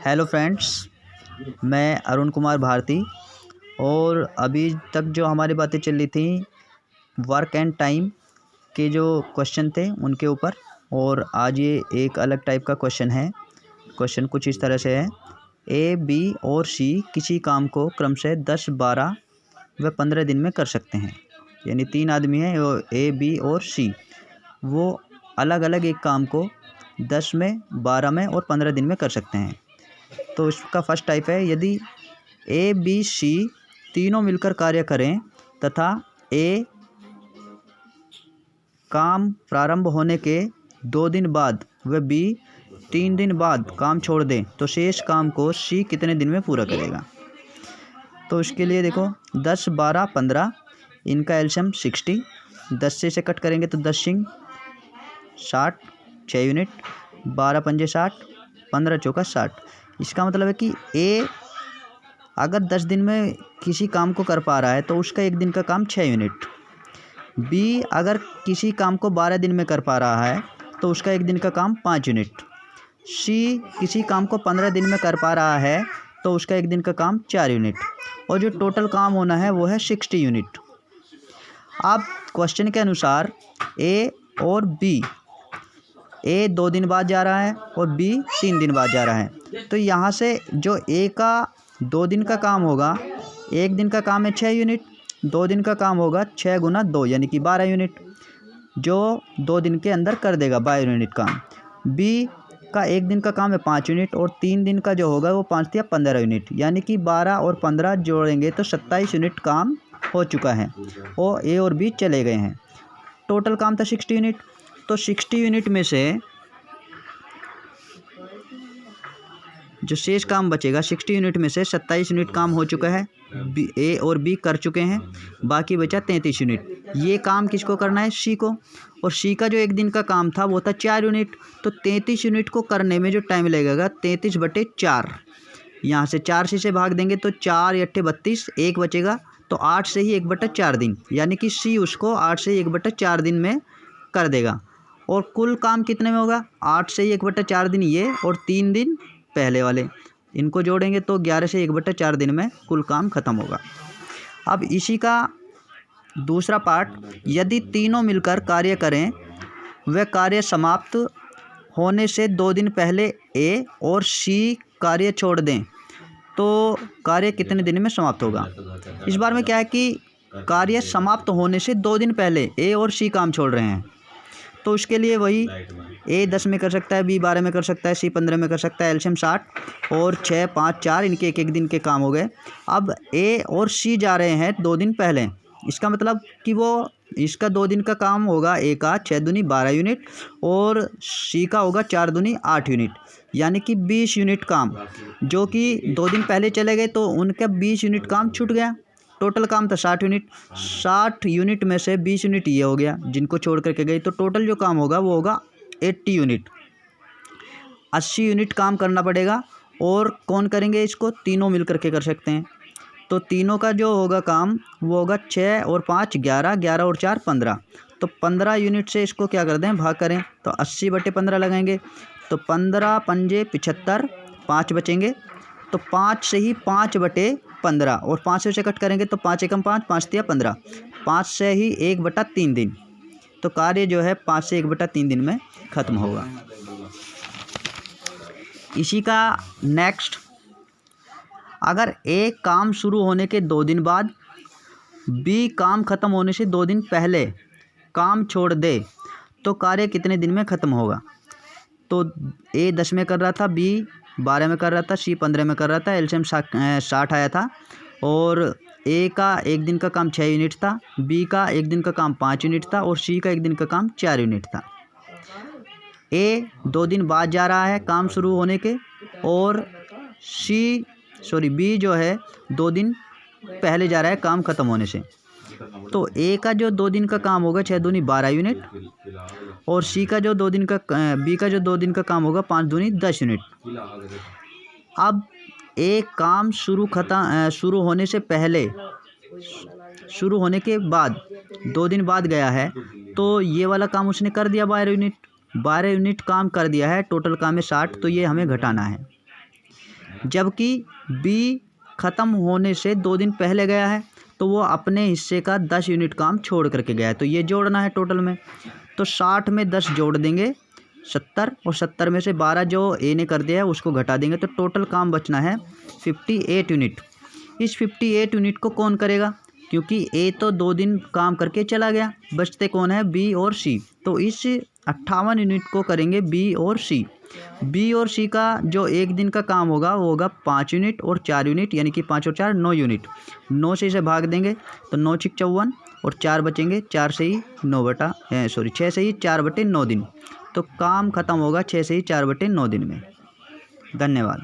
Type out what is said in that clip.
Hello friends, मैं अरुण कुमार भारती। और अभी तक जो हमारी बातें चल रही थी वर्क एंड टाइम के जो क्वेश्चन थे उनके ऊपर, और आज ये एक अलग टाइप का क्वेश्चन है। क्वेश्चन कुछ इस तरह से है, ए, बी और सी किसी काम को क्रमशः 10, 12 व 15 दिन में कर सकते हैं। यानी 3 आदमी हैं, ए, बी और सी, वो अलग अलग एक काम को 10 में, 12 में और 15 दिन में कर सकते हैं। तो इसका फर्स्ट टाइप है, यदि ए, बी, सी तीनों मिलकर कार्य करें तथा ए काम प्रारंभ होने के 2 दिन बाद व बी 3 दिन बाद काम छोड़ दें, तो शेष काम को सी कितने दिन में पूरा करेगा। तो इसके लिए देखो 10, 12, 15, इनका एलसीएम 60। 10 से इसे कट करेंगे तो 10 सिंह 60, 6 यूनिट, 12 पंजे 60, 15 चौका 60। इसका मतलब है कि ए अगर 10 दिन में किसी काम को कर पा रहा है तो उसका एक दिन का काम 6 यूनिट। बी अगर किसी काम को 12 दिन में कर पा रहा है तो उसका एक दिन का काम 5 यूनिट। सी किसी काम को 15 दिन में कर पा रहा है तो उसका एक दिन का काम 4 यूनिट। और जो टोटल काम होना है वो है 60 यूनिट। अब क्वेश्चन के अनुसार ए और बी, ए 2 दिन बाद जा रहा है और बी 3 दिन बाद जा रहा है। तो यहाँ से जो ए का 2 दिन का काम होगा, एक दिन का काम है 6 यूनिट, 2 दिन का काम होगा 6 गुना 2 यानी कि 12 यूनिट, जो 2 दिन के अंदर कर देगा 12 यूनिट काम। बी का एक दिन का काम है 5 यूनिट और 3 दिन का जो होगा वो 5 या 15 यूनिट, यानी कि 12 और 15 जोड़ेंगे तो 27 यूनिट काम हो चुका है और ए और बी चले गए हैं। टोटल काम था 60 यूनिट। तो 60 यूनिट में से जो शेष काम बचेगा, 60 यूनिट में से 27 यूनिट काम हो चुका है, ए और बी कर चुके हैं, बाकी बचा 33 यूनिट। ये काम किसको करना है? सी को। और सी का जो एक दिन का काम था वो था 4 यूनिट। तो 33 यूनिट को करने में जो टाइम लगेगा 33/4, यहाँ से 4 से भाग देंगे तो 4 × 8 32, 1 बचेगा, तो 8 से ही 1/4 दिन, यानी कि सी उसको 8 से 1/4 दिन में कर देगा। और कुल काम कितने में होगा? 8 से ही 1/4 दिन ये और 3 दिन पहले वाले, इनको जोड़ेंगे तो 11 से 1/4 दिन में कुल काम खत्म होगा। अब इसी का दूसरा पार्ट, यदि तीनों मिलकर कार्य करें व कार्य समाप्त होने से 2 दिन पहले ए और सी कार्य छोड़ दें, तो कार्य कितने दिन में समाप्त होगा। इस बार में क्या है कि कार्य समाप्त होने से 2 दिन पहले ए और सी काम छोड़ रहे हैं, तो उसके लिए वही ए 10 में कर सकता है, बी 12 में कर सकता है, सी 15 में कर सकता है। एलसीएम 60 और 6, 5, 4 इनके एक एक दिन के काम हो गए। अब ए और सी जा रहे हैं 2 दिन पहले, इसका मतलब कि वो इसका 2 दिन का काम होगा, ए का 6 दूनी 12 यूनिट और सी का होगा 4 दूनी 8 यूनिट, यानी कि 20 यूनिट काम, जो कि 2 दिन पहले चले गए तो उनका 20 यूनिट काम छूट गया। टोटल काम था 60 यूनिट। 60 यूनिट में से 20 यूनिट ये हो गया जिनको छोड़ करके गई, तो टोटल जो काम होगा वो होगा 80 यूनिट। 80 यूनिट काम करना पड़ेगा। और कौन करेंगे इसको? तीनों मिल करके कर सकते हैं। तो तीनों का जो होगा काम वो होगा 6 और 5 11, 11 और 4 15। तो 15 यूनिट से इसको क्या कर दें, भाग करें, तो 80/15 लगाएंगे, तो 15 पंजे 75, 5 बचेंगे, तो 5 से ही 5/15 और 5 से कट करेंगे तो 5 एकम 5, 5 तिया 15, 5 से ही 1/3 दिन। तो कार्य जो है 5 से 1/3 दिन में ख़त्म होगा। इसी का नेक्स्ट, अगर ए काम शुरू होने के 2 दिन बाद बी काम ख़त्म होने से 2 दिन पहले काम छोड़ दे, तो कार्य कितने दिन में ख़त्म होगा। तो ए 10 में कर रहा था, बी 12 में कर रहा था, सी 15 में कर रहा था, एलसीएम 60 आया था। और ए का एक दिन का काम 6 यूनिट था, बी का एक दिन का काम 5 यूनिट था और सी का एक दिन का काम 4 यूनिट था। ए 2 दिन बाद जा रहा है काम शुरू होने के, और बी जो है 2 दिन पहले जा रहा है काम ख़त्म होने से। तो ए का जो 2 दिन का काम होगा 6 दूनी 12 यूनिट और बी का जो 2 दिन का काम होगा 5 दूनी 10 यूनिट। अब ए काम शुरू होने से पहले, शुरू होने के बाद 2 दिन बाद गया है, तो ये वाला काम उसने कर दिया 12 यूनिट। 12 यूनिट काम कर दिया है, टोटल काम है 60, तो ये हमें घटाना है। जबकि बी ख़त्म होने से 2 दिन पहले गया है, तो वो अपने हिस्से का 10 यूनिट काम छोड़ करके गया है, तो ये जोड़ना है टोटल में। तो 60 में 10 जोड़ देंगे 70, और 70 में से 12 जो ए ने कर दिया है उसको घटा देंगे, तो टोटल काम बचना है 58 यूनिट। इस 58 यूनिट को कौन करेगा, क्योंकि ए तो 2 दिन काम करके चला गया, बचते कौन है, बी और सी। तो इस 58 यूनिट को करेंगे बी और सी। बी और सी का जो 1 दिन का काम होगा वो होगा 5 यूनिट और 4 यूनिट, यानी कि 5 और 4 9 यूनिट। 9 से इसे भाग देंगे तो 9 × 6 = 54 और 4 बचेंगे, 4 से ही 6 से ही 4/9 दिन। तो काम खत्म होगा 6 से ही 4/9 दिन में। धन्यवाद।